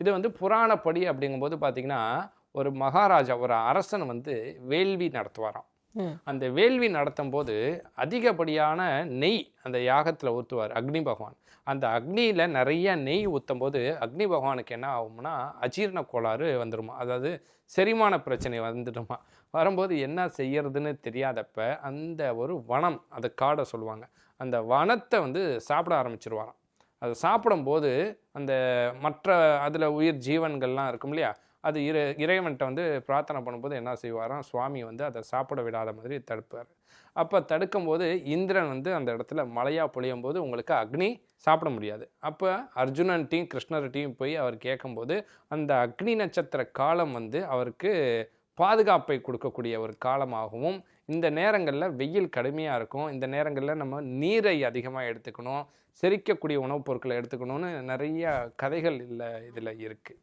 இது வந்து புராணப்படி அப்படிங்கும்போது பார்த்தீங்கன்னா, ஒரு மகாராஜா, ஒரு அரசன் வந்து வேள்வி நடத்துவாராம். அந்த வேள்வி நடத்தும்போது அதிகப்படியான நெய் அந்த யாகத்தில் ஊற்றுவார் அக்னி பகவான். அந்த அக்னியில் நிறைய நெய் ஊற்றும்போது அக்னி பகவானுக்கு என்ன ஆகும்னா அஜீரண கோளாறு வந்துடுமா, அதாவது செரிமான பிரச்சனை வந்துடுமா. வரும்போது என்ன செய்யறதுன்னு தெரியாதப்ப அந்த ஒரு வனம், அதை காடை சொல்லுவாங்க, அந்த வனத்தை வந்து சாப்பிட ஆரம்பிச்சிருவாராம். அதை சாப்பிடும்போது அந்த மற்ற அதில் உயிர் ஜீவன்கள்லாம் இருக்கும் இல்லையா, அது இறைவன்கிட்ட வந்து பிரார்த்தனை பண்ணும்போது என்ன செய்வாராம், சுவாமி வந்து அதை சாப்பிட விடாத மாதிரி தடுப்பார். அப்போ தடுக்கும்போது இந்திரன் வந்து அந்த இடத்துல மழையாக பொழியும் போது உங்களுக்கு அக்னி சாப்பிட முடியாது. அப்போ அர்ஜுனன்ட்டையும் கிருஷ்ணர்கிட்டையும் போய் அவர் கேட்கும்போது அந்த அக்னி நட்சத்திர காலம் வந்து அவருக்கு பாதுகாப்பை கொடுக்கக்கூடிய ஒரு காலமாகவும், இந்த நேரங்களில் வெயில் கடுமையாக இருக்கும், இந்த நேரங்களில் நம்ம நீரை அதிகமாக எடுத்துக்கணும், செரிக்கக்கூடிய உணவுப் பொருட்களை எடுத்துக்கணும்னு நிறைய கதைகள் இதில் இருக்குது.